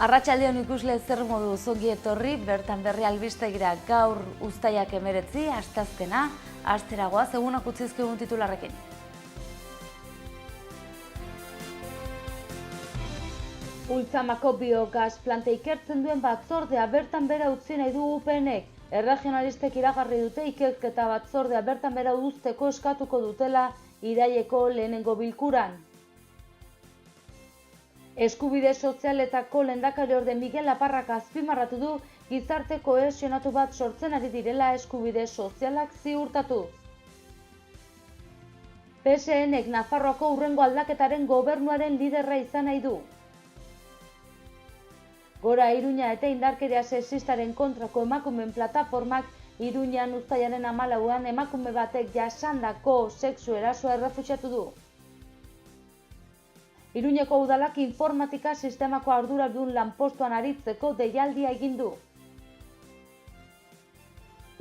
Arratsaldeon ikusle zer modu ongi etorri bertan berri albistegira gaur uztailak 19 asteazkena asteragoaz egunak utzizkigun titularrekin. Ultzamako biogas planta ikertzen duen batzordea bertan bera utzi nahi du UPNek. Erregionalistek iragarri dute ikerketa batzordea bertan bera uzteko eskatuko dutela iraileko lehenengo bilkuran. Eskubide sozialetako lehendakariorde Miguel Laparrak azpimarratu du gizarte kohesionatu bat sortzen ari direla eskubide sozialak ziurtatuz. PSNek Nafarroako hurrengo aldaketaren gobernuaren liderra izan nahi du. Gora Iruña eta indarkeria sexistaren kontrako emakumeen plataformak Iruñan uztailaren 14an emakume batek jasandako sexu erasoa errefuxiatu du. Iruñeko udalak informatika sistemako arduradun lanpostuan aritzeko deialdia egin du.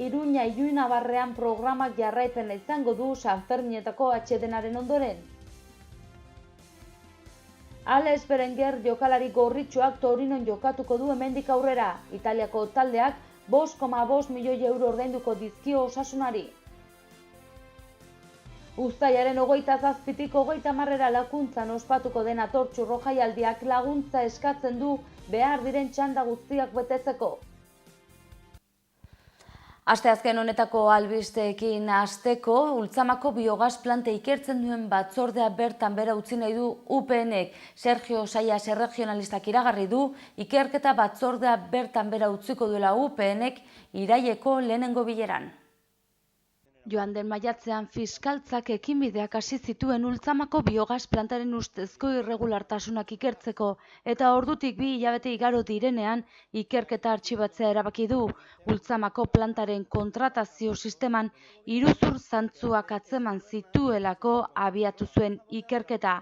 Iruña Iluinabarrean programak jarraipena izango du Sanferminetako atsedenaren ondoren. Alex Berenguer jokalari gorritxoak Torinon jokatuko du hemendik aurrera. Italiako taldeak 5,5 milioi euro ordainduko dizkio Osasunari. Uztailaren 27tik 30 lakuntzan ospatuko den Atortxurro jaialdiak laguntza eskatzen du behar diren txanda guztiak betetzeko. Asteazken honetako albisteekin hasteko, Ultzamako biogas planta ikertzen duen batzordea bertan bera utzi nahi du UPNek. Sergio Sayas erregionalistak iragarri du ikerketa batzordea bertan bera utziko duela UPNek iraileko lehenengo bileran. Joan den maiatzean fiskaltzak ekinbideak hasi zituen Ultzamako biogas plantaren ustezko irregulartasunak ikertzeko eta ordutik 2 hilabete igaro direnean ikerketa artxibatzea erabaki du. Ultzamako plantaren kontratazio sisteman iruzur zantzuak atzeman zituelako abiatu zuen ikerketa.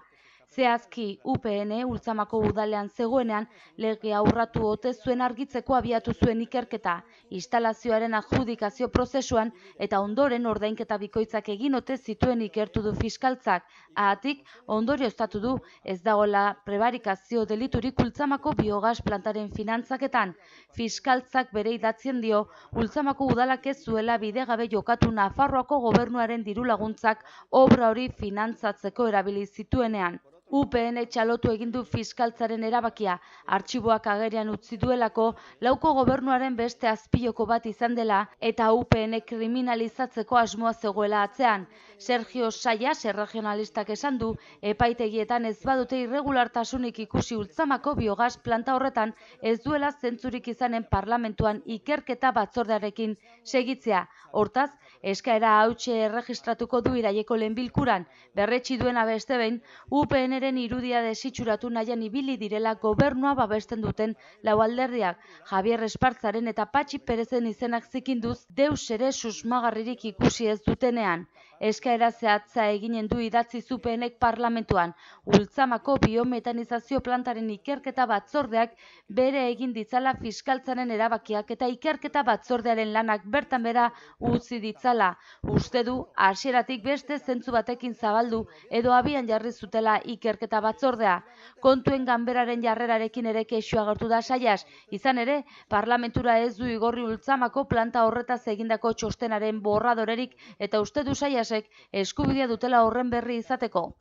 Zehazki UPN Ultzamako udalean zegoenean legea urratu ote zuen argitzeko abiatu zuen ikerketa, instalazioaren adjudikazio prozesuan eta ondoren ordainketa bikoitzak egin ote zituen ikertu du fiskaltzak. Haatik ondorioztatu du ez dagoela prebarikazio deliturik Ultzamako biogas plantaren finantzaketan. Fiskaltzak bere idatzien dio Ultzamako udalak ez zuela bidegabe jokatu Nafarroako gobernuaren diru laguntzak obra hori finantzatzeko erabili zituenean. UPN txalotu egin du fiskaltzaren erabakia, artxiboak agerian utzi duelako lauko gobernuaren beste azpiloko bat izan dela eta UPN kriminalizatzeko asmoa zegoela atzean. Sergio Sayas erregionalistak esan du epaitegietan ez badute irregulartasunik ikusi Ultzamako biogas planta horretan ez duela zentzurik izanen parlamentuan ikerketa batzordearekin segitzea. Hortaz, eskaera hautxe erregistratuko du iraileko lehen bilkuran. Berretsi duena beste behin, UPNren irudia desitxuratu nahian ibili direla gobernua babesten duten lau alderdiak. Javier Espartzaren eta Patxi Perezen izenak zikinduz deus ere susmagarririk ikusi ez dutenean. Eskaera zehatza eginen du idatzi UPNek parlamentuan. Ultzamako biometanizazio plantaren ikerketa batzordeak bere egin ditzala fiskaltzaren erabakiak eta ikerketa batzordearen lanak bertan bera utzi ditzala. Uste du hasieratik beste zentzu batekin zabaldu edo abian jarri zutela ikerketa batzordea. Kontuen ganberaren jarrerarekin ere kexu agertu da Sayas. Izan ere, parlamentura ez du igorri Ultzamako planta horretaz egindako txostenaren borradorerik eta uste du Sayasek eskubidea dutela horren berri izateko.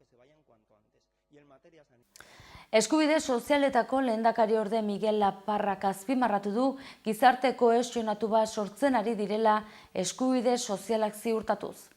Eskubide sozialetako lehendakariorde Miguel Laparrak azpimarratu du gizarte kohesionatu bat sortzen ari direla eskubide sozialak ziurtatuz.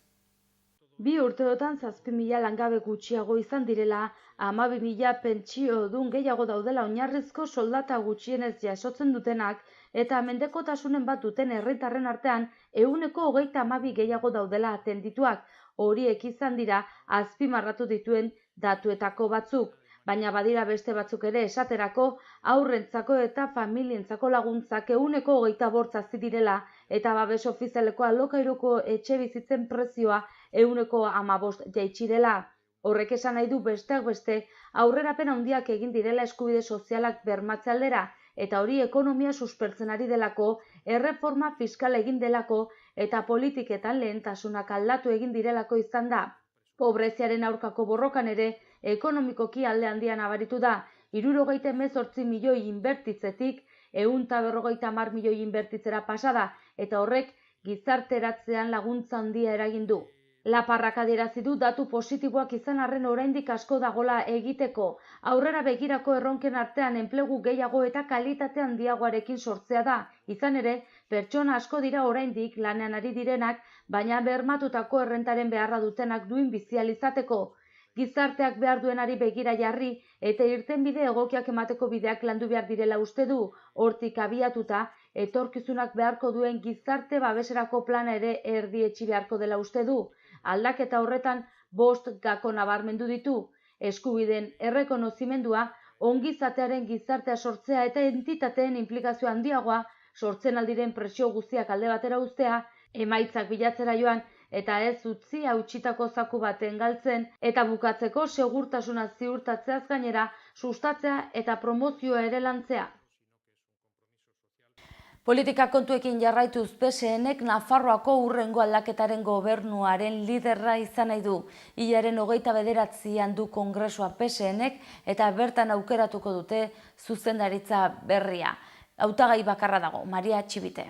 2 urteotan 7.000 langabe gutxiago izan direla, 12.000 pentsiodun gehiago daudela oinarrizko soldata gutxienez jasotzen dutenak eta mendekotasunen bat duten herritarren artean 132 gehiago daudela atendituak. Horiek izan dira azpimarratu dituen datuetako batzuk. Baina badira beste batzuk ere esaterako haurrentzako eta familientzako laguntzak 128 hazi direla eta babes ofizialeko alokairuko etxebizitzen prezioa 115 jaitsi dela. Horrek esan nahi du besteak beste aurrerapen handiak egin direla eskubide sozialak bermatze aldera eta hori ekonomia suspertzen ari delako, erreforma fiskal egin delako eta politiketan lehentasunak aldatu egin direlako izan da. Pobreziaren aurkako borrokan ere ekonomikoki alde handian abaritu da. €68 milioi inbertitzetik 150 milioi inbertitzera pasada, eta horrek gizarteratzean laguntza handia eragin du. Laparrak adierazi du datu positiboak izan arren oraindik asko dagola egiteko. Aurrera begirako erronken artean enplegu gehiago eta kalitate handiagoarekin sortzea da. Izan ere, pertsona asko dira oraindik lanean ari direnak, baina bermatutako errentaren beharra dutenak duin bizi ahal izateko. Gizarteak behar duenari begira jarri eta irtenbide egokiak emateko bideak landu behar direla uste du. Hortik abiatuta, etorkizunak beharko duen gizarte babeserako plana ere erdietsi beharko dela uste du. Aldaketa horretan 5 gako nabarmendu ditu. Eskubideen errekonozimendua, ongizatearen gizartea sortzea eta entitateen inplikazio handiagoa, sortzen aldiren presio guztiak alde batera uztea, emaitzak bilatzera joan eta ez utzi hautsitako zaku baten galtzen, eta bukatzeko segurtasuna ziurtatzeaz gainera sustatzea eta promozioa ere lantzea. Politika kontuekin jarraituz PSNek Nafarroako hurrengo aldaketaren gobernuaren liderra izan nahi du. Hilaren 29an du kongresua PSNek eta bertan aukeratuko dute zuzendaritza berria. Hautagai bakarra dago, Maria Txibite.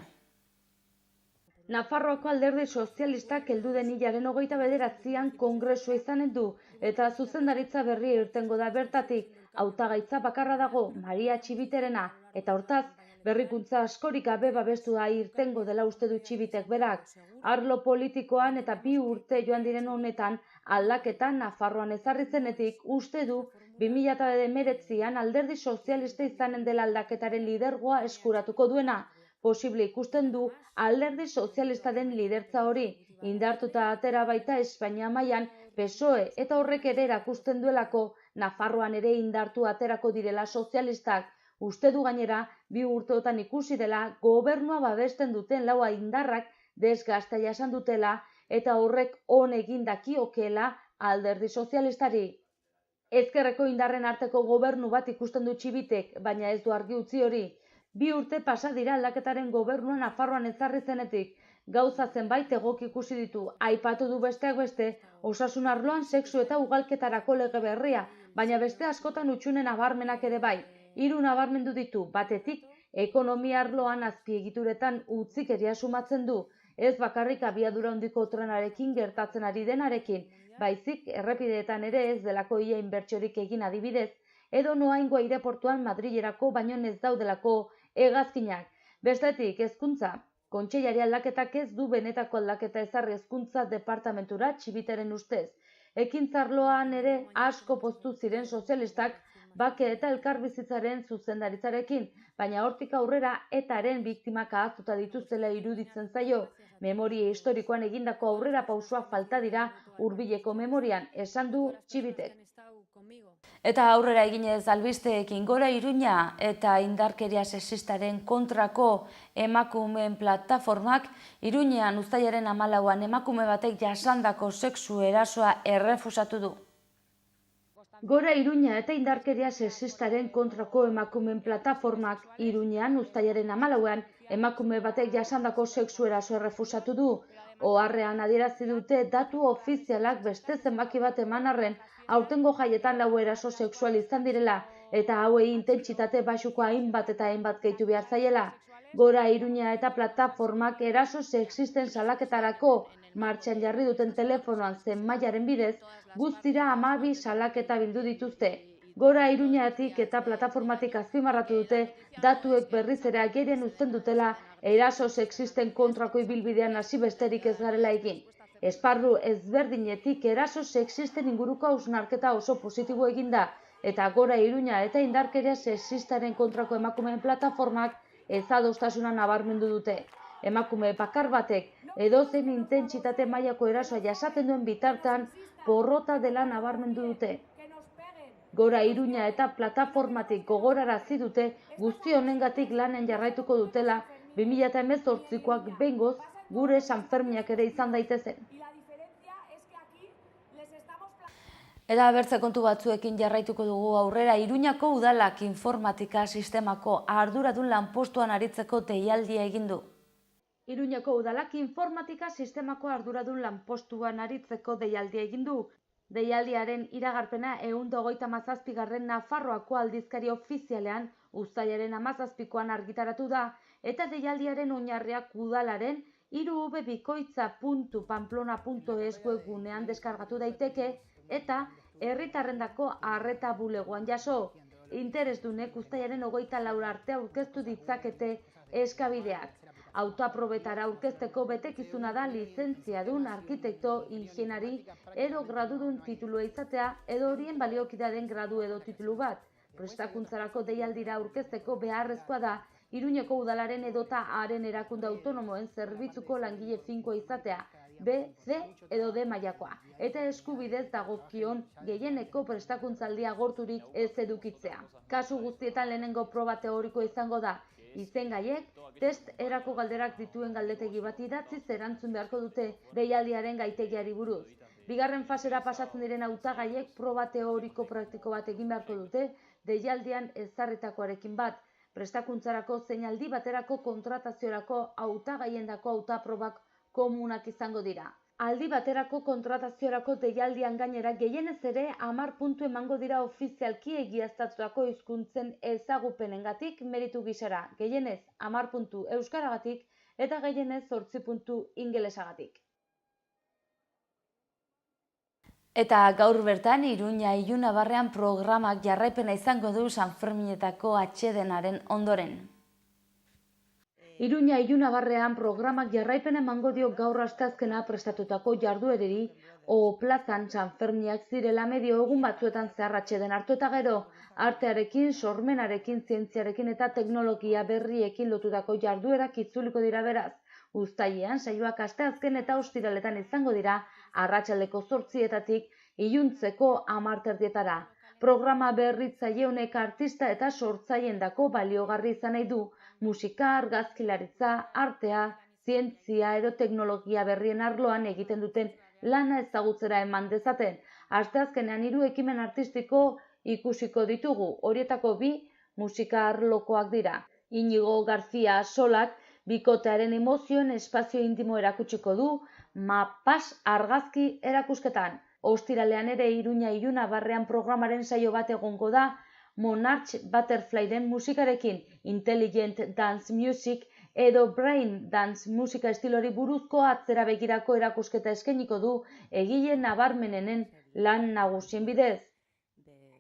Nafarroako alderdi sozialistak heldu den hilaren 29an kongresua izanen du eta zuzendaritza berria irtengo da bertatik. Hautagaitza bakarra dago, Maria Txibiterena, eta hortaz, berrikuntza askorik gabe babestua irtengo dela uste du Txibitek berak. Arlo politikoan eta 2 urte joan diren honetan aldaketa Nafarroan ezarri zenetik uste du 2019an alderdi sozialista izanen dela aldaketaren lidergoa eskuratuko duena. Posible ikusten du alderdi sozialistaren lidertza hori, indartuta atera baita Espainia mailan PSOE eta horrek ere erakusten duelako Nafarroan ere indartu aterako direla sozialistak. Uste du gainera, 2 urteotan ikusi dela gobernua babesten duten laua indarrak desgazta jasan dutela eta horrek on egin dakiokeela alderdi sozialistari. Ezkerreko indarren arteko gobernu bat ikusten du Txibitek, baina ez du argi utzi hori. 2 urte pasa dira aldaketaren gobernua Nafarroan ezarri zenetik. Gauza zenbait egoki ikusi ditu, aipatu du besteak beste, osasun arloan sexu eta ugalketarako lege berria, baina beste askotan hutsunen nabarmenak ere bai. 3 nabarmendu ditu, batetik, ekonomia arloan azpiegituretan utzikeria sumatzen du, ez bakarrik abiadura handiko trenarekin gertatzen ari denarekin, baizik errepideetan ere ez delako ia inbertsiorik egin adibidez, edo Noaingo aireportuan Madrilerako baino ez daudelako hegazkinak. Bestetik, hezkuntza. Kontseilari aldaketak ez du benetako aldaketa ezarri hezkuntza departamentura Txibiteren ustez. Ekintza arloan ere asko poztu ziren sozialistak bake eta elkarbizitzaren zuzendaritzarekin, baina hortik aurrera etaren biktimak ahaztuta dituztela iruditzen zaio. Memoria historikoan egindako aurrera pausua falta dira hurbileko memorian, esan du Txibitek. Eta aurrera eginez albisteekin Gora Iruña eta indarkeria sexistaren kontrako emakumeen plataformak Iruñean uztailaren 14an emakume batek jasandako sexu erasoa errefusatu du. Gora Iruña eta indarkeria sexistaren kontrako emakumeen plataformak Iruñean uztailaren 14an emakume batek jasandako sexu erasoa errefusatu du. Oharrean adierazi dute datu ofizialak beste zenbaki bat eman arren aurtengo jaietan 4 eraso sexual izan direla eta hauei intentsitate baxuko hainbat eta hainbat gehitu behar zaiela. Gora Iruña eta plataformak eraso sexisten salaketarako martxan jarri duten telefonoan zenmailaren bidez, guztira 12 salaketa bildu dituzte. Gora Iruñatik eta plataformatik azpimarratu dute datuek berriz ere agerian uzten dutela eraso sexisten kontrako ibilbidean hasi besterik ez garela egin. Esparru ezberdinetik eraso sexisten inguruko hausnarketa oso positibo eginda, eta Gora Iruña eta indarkeria sexistaren kontrako emakumeen plataformak ezadostasuna nabarmendu dute. Emakume bakar batek edozein intentsitate mailako erasoa jasaten duen bitartean porrota dela nabarmendu dute. Gora Iruña eta plataformatik gogorarazi dute guzti honengatik lanen jarraituko dutela 2018koak behingoz gure Sanferminak ere izan daitezen. Eta bertze kontu batzuekin jarraituko dugu aurrera. Iruñako udalak informatika sistemako arduradun lanpostuan aritzeko deialdia egin du. Iruñako udalak informatika sistemako arduradun lanpostuan aritzeko deialdia egin du. Deialdiaren iragarpena 137. Nafarroako aldizkari ofizialean uztailaren 17koan argitaratu da, eta deialdiaren oinarriak udalaren 3webikoitza.pamplona.es webgunean deskargatu daiteke eta herritarrendako arreta bulegoan jaso. Interesdunek uztailaren 24 arte aurkeztu ditzakete eskabideak. Autoaprobetara aurkezteko betekizuna da lizentziadun, arkitekto, ingeniari edo gradudun titulua izatea edo horien baliokidea den gradu edo titulu bat. Prestakuntzarako deialdira aurkezteko beharrezkoa da Iruñeko udalaren edota haren erakunde autonomoen zerbitzuko langile finkoa izatea, B, C edo D mailakoa, eta eskubidez dagokion gehieneko prestakuntzaldia agorturik ez edukitzea. Kasu guztietan lehenengo proba teorikoa izango da. Izengaiek test erako galderak dituen galdetegi bat idatziz erantzun beharko dute deialdiaren gaitegiari buruz. Bigarren fasera pasatzen diren hautagaiek proba teoriko praktiko bat egin beharko dute deialdian ezarritakoarekin bat. Prestakuntzarako zein aldi baterako kontrataziorako hautagaiendako hautaprobak komunak izango dira. Aldi baterako kontrataziorako deialdian gainera gehienez ere 10 puntu emango dira ofizialki egiaztatutako hizkuntzen ezagupenengatik meritu gisara, gehienez 10 puntu euskaragatik eta gehienez 8 puntu ingelesagatik. Eta gaur bertan Iruña Ilunabarrean programak jarraipena izango du Sanferminetako atsedenaren ondoren. Iruña Ilunabarrean programak jarraipena emango dio gaur asteazkena prestatutako jarduereri plazan Sanferminak zirela medio egun batzuetan zehar atseden hartu eta gero artearekin, sormenarekin, zientziarekin eta teknologia berriekin lotutako jarduerak itzuliko dira beraz. Uztailean saioak asteazken eta ostiraletan izango dira arratsaldeko 8:00 iluntzeko 10:30. Programa berritzaile honek artista eta sortzaileendako baliogarri izan nahi du, musika, argazkilaritza, artea, zientzia edo teknologia berrien arloan egiten duten lana ezagutzera eman dezaten. Asteazkenean 3 ekimen artistiko ikusiko ditugu, horietako 2 musika arlokoak dira. Inigo García Solak bikotearen emozioen espazio intimo erakutsiko du Mapas argazki erakusketan. Ostiralean ere Iruña Ilunabarrean programaren saio bat egongo da Monarch Butterflyren musikarekin, Intelligent Dance Music edo Brain Dance musika estilori buruzko atzera begirako erakusketa eskainiko du egile nabarmenenen lan nagusien bidez.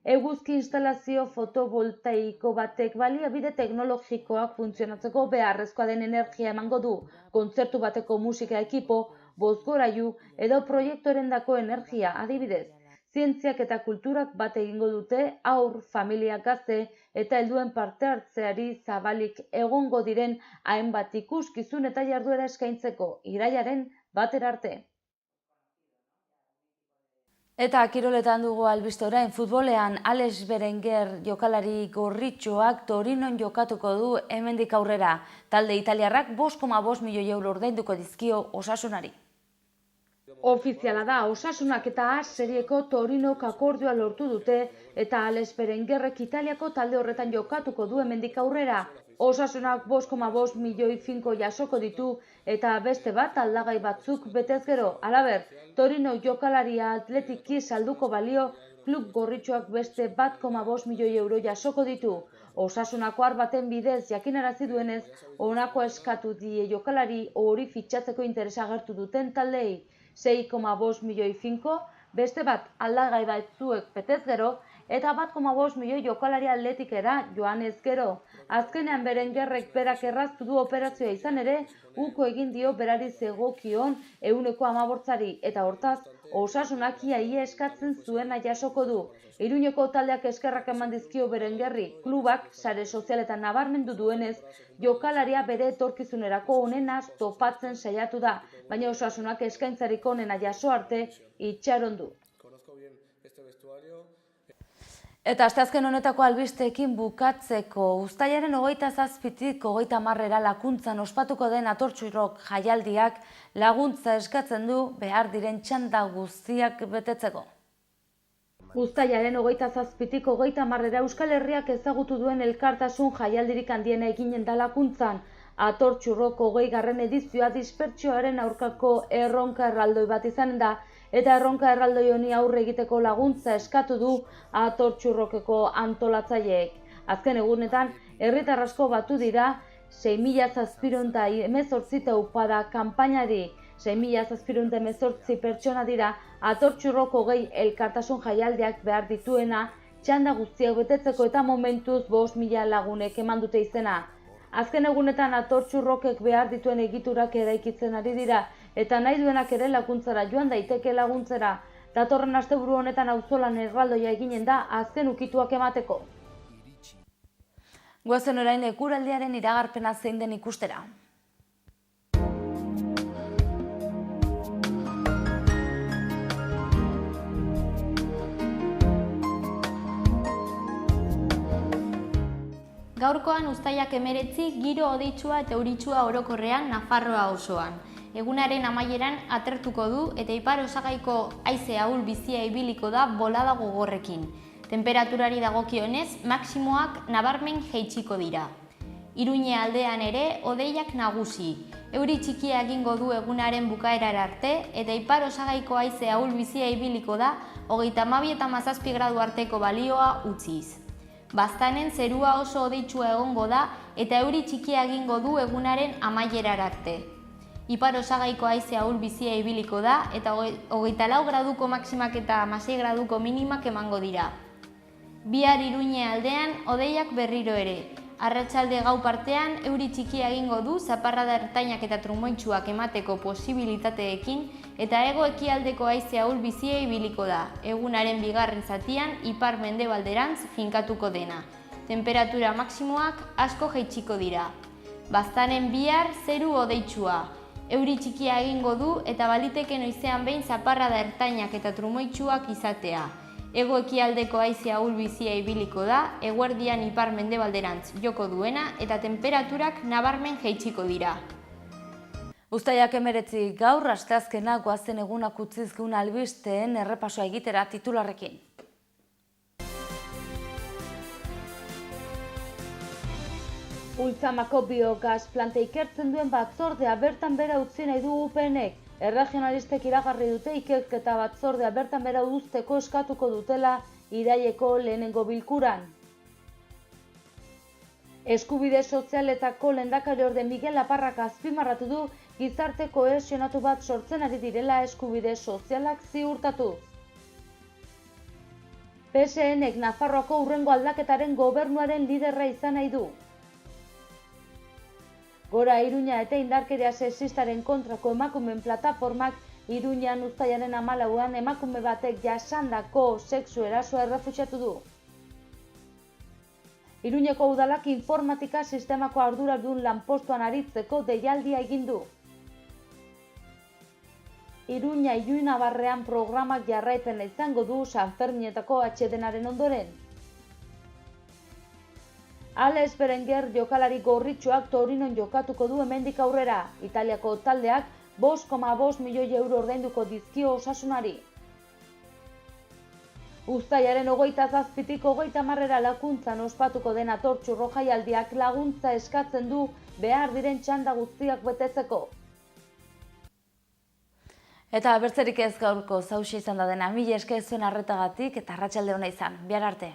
Eguzki instalazio fotovoltaiko batek baliabide teknologikoak funtzionatzeko beharrezkoa den energia emango du, kontzertu bateko musika ekipo, bozgorailu edo proiektorendako energia adibidez. Zientziak eta kulturak bat egingo dute haur, familia, gazte eta helduen parte hartzeari zabalik egongo diren hainbat ikuskizun eta jarduera eskaintzeko irailaren 1 arte. Eta kiroletan dugu albiste orain, futbolean Alex Berenguer jokalari gorritxoak Torinon jokatuko du hemendik aurrera. Talde italiarrak 5,5 milioi euro ordainduko dizkio Osasunari. Ofiziala da, Osasunak eta A serieko Torinok akordioa lortu dute eta Alex Berenguerrek Italiako talde horretan jokatuko du hemendik aurrera. Osasunak 5,5 milioi finko jasoko ditu eta beste bat aldagai batzuk betez gero. Halaber, Torino jokalaria atletiki salduko balio, klub gorritxoak beste 1,5 milioi euro jasoko ditu. Osasunako baten bidez jakinarazi duenez, honako eskatu die jokalari hori fitxatzeko interesa agertu duten taldei. 6,5 milioi finko, beste bat aldagai batzuek betez gero, eta 1,5 milioi jokalari atletikera joanez gero. Azkenean Berenguerrek berak erraztu du operazioa izan ere, uko egin dio berari zegokion 115 eta hortaz, Osasunak ia eskatzen zuena jasoko du. Iruñeko taldeak eskerrak eman dizkio Berenguerri, klubak sare sozialetan nabarmendu duenez, jokalaria bere etorkizunerako onenaz topatzen saiatu da, baina Osasunak eskaintzarik onena jaso arte itxaron du. Eta asteazken honetako albisteekin bukatzeko, uztailaren 27-tik 30 lakuntzan ospatuko den Atortxurrok jaialdiak laguntza eskatzen du behar diren txanda guztiak betetzeko. Uztailaren 27-tik 30 Euskal Herriak ezagutu duen elkartasun jaialdirik handiena eginen da lakuntzan. Atortxurroko 20. edizioa dispertsioaren aurkako erronka erraldoi bat izanen da, eta erronka erraldoi honi aurre egiteko laguntza eskatu du Atortxurrokeko antolatzaileek. Azken egunetan, herritar asko batu dira 6.718 taupada kanpainari. 6.718 pertsona dira Atortxurroko 20 elkartasun jaialdiak behar dituena, txanda guztiak betetzeko eta momentuz 5.000 lagunek eman dute izena. Azken egunetan Atortxurrokek behar dituen egiturak eraikitzen ari dira, eta nahi duenak ere laguntzara joan daiteke laguntzera. Datorren asteburu honetan auzolan erraldoia eginen da azken ukituak emateko. Goazen orain eguraldiaren iragarpena zein den ikustera. Gaurkoan uztailak 19 giro hodeitsua eta euritsua orokorrean Nafarroa osoan. Egunaren amaieran atertuko du eta ipar osagaiko haize ahul bizia ibiliko da bolada gogorrekin. Temperaturari dagokionez, maximoak nabarmen jaitsiko dira. Iruñe aldean ere hodeiak nagusi. Euri txikia egingo du egunaren bukaerara arte eta ipar osagaiko haize ahul bizia ibiliko da 32 eta 17 gradu arteko balioa utziz. Baztanen zerua oso hodeitsua egongo da eta euri txikia egingo du egunaren amaierara arte. Ipar osagaiko haize ahul bizia ibiliko da eta 24 graduko maximak eta 16 graduko minimak emango dira. Bihar Iruñe aldean hodeiak berriro ere. Arratsalde gau partean euri txikia egingo du zaparrada ertainak eta trumoitsuak emateko posibilitateekin eta hego ekialdeko haize ahul bizia ibiliko da. Egunaren bigarren zatian ipar mendebalderantz finkatuko dena. Temperatura maximoak asko jaitsiko dira. Baztanen bihar zeru hodeitsua. Euri txikia egingo du eta baliteke noizean behin zaparrada ertainak eta trumoitsuak izatea. Hego ekialdeko haize ahul bizia ibiliko da, eguerdian ipar mendebalderantz joko duena eta temperaturak nabarmen jaitsiko dira. Uztailak 19 gaur, asteazkena goazen egunak utzizkun albisteen errepasoa egitera titularrekin. Ultzamako biogas planta ikertzen duen batzordea bertan bera utzi nahi du UPNek. Erregionalistek iragarri dute ikerketa batzordea bertan bera uzteko eskatuko dutela iraileko lehenengo bilkuran. Eskubide sozialetako lehendakariorde Miguel Aparrak azpimarratu du gizarte kohesionatu bat sortzen ari direla eskubide sozialak ziurtatuz. PSNek Nafarroako hurrengo aldaketaren gobernuaren liderra izan nahi du. Gora Iruña eta indarkeria sexistaren kontrako emakumeen plataformak Iruñan uztailaren 14an emakume batek jasandako sexu erasoa errefuxiatu du. Iruñeko udalak informatika sistemako arduradun lanpostuan aritzeko deialdia egin du. Iruña Iluinabarrean programak jarraipena izango du Sanferminetako atsedenaren ondoren. Alex Berenguer jokalari gorritxoak Torinon jokatuko du hemendik aurrera. Italiako taldeak 5,5 milioi euro ordainduko dizkio Osasunari. Uztailaren 27tik 30 lakuntzan ospatuko den Atortxurro jaialdiak laguntza eskatzen du behar diren txanda guztiak betetzeko. Eta bertzerik ez gaurko zauxe izan da dena, mila esker zuen arretagatik eta arratsalde ona izan. Bihar arte.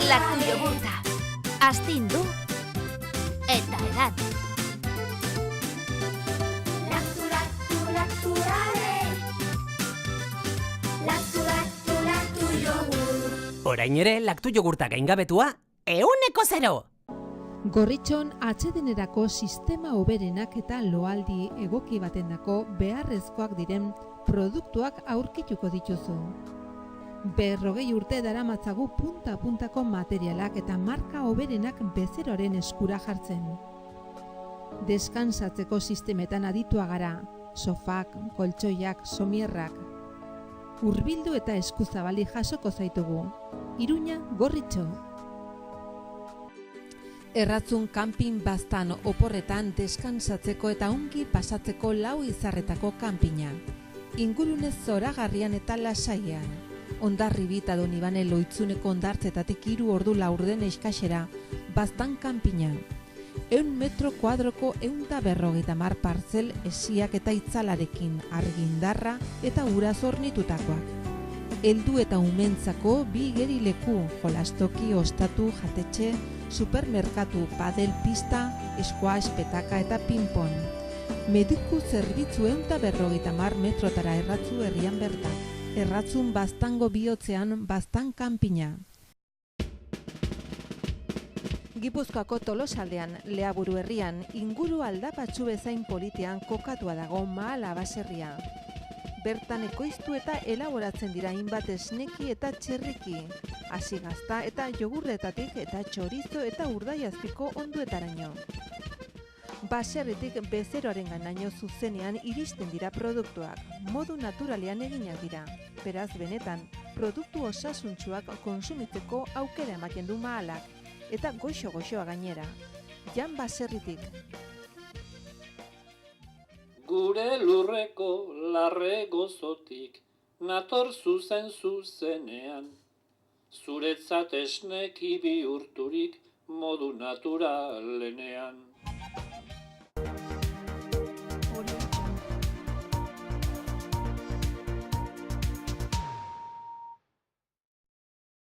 Laktu jogurta, astindu eta edan. Laktu jogur. Orain ere, laktu jogurta gaingabetua, 100%! Gorritxon atsedenerako sistema hoberenak eta loaldi egoki batendako beharrezkoak diren produktuak aurkituko dituzu. 40 urte daramatzagu punta-puntako materialak eta marka hoberenak bezeroaren eskura jartzen. Deskansatzeko sistemetan aditua gara, sofak, koltsoiak, somierrak. hurbildu eta eskuzabali jasoko zaitugu. Iruña, Gorritxo. Erratzun kanpin baztan oporretan deskansatzeko eta ongi pasatzeko lau izarretako kanpina. Ingurune zoragarrian eta lasaian. Hondarribi eta Donibane Loitzuneko hondartzetatik 3 ordu laurden eskasera, baztan kanpina. 100 metro kuadroko 150 partzel esiak eta itzalarekin, argindarra eta uraz hornitutakoak. Heldu eta umentzako 2 igerileku, jolastoki, ostatu, jatetxe, supermerkatu, padel pista, squash, petaka eta pinpon. Mediku zerbitzu 150 metrotara erratzu herrian bertan. Erratzun baztango bihotzean baztan kanpina. Gipuzkoako Tolosaldean, Leaburu herrian, inguru aldapatsu bezain politean kokatua dago Mahala baserria. Bertan ekoiztu eta elaboratzen dira hainbat esneki eta txerriki, hasi gazta eta jogurretatik eta txorizo eta urdaiazpiko onduetaraino. Baserritik bezeroaren ganaino zuzenean iristen dira produktuak, modu naturalean eginak dira. Beraz, benetan, produktu osasuntsuak konsumitzeko aukera ematen du Mahalak, eta goxo-goxoa gainera. Jan Baserritik. Gure lurreko larre gozotik, nator zuzenean. Zuretzat esneki bihurturik modu naturalenean.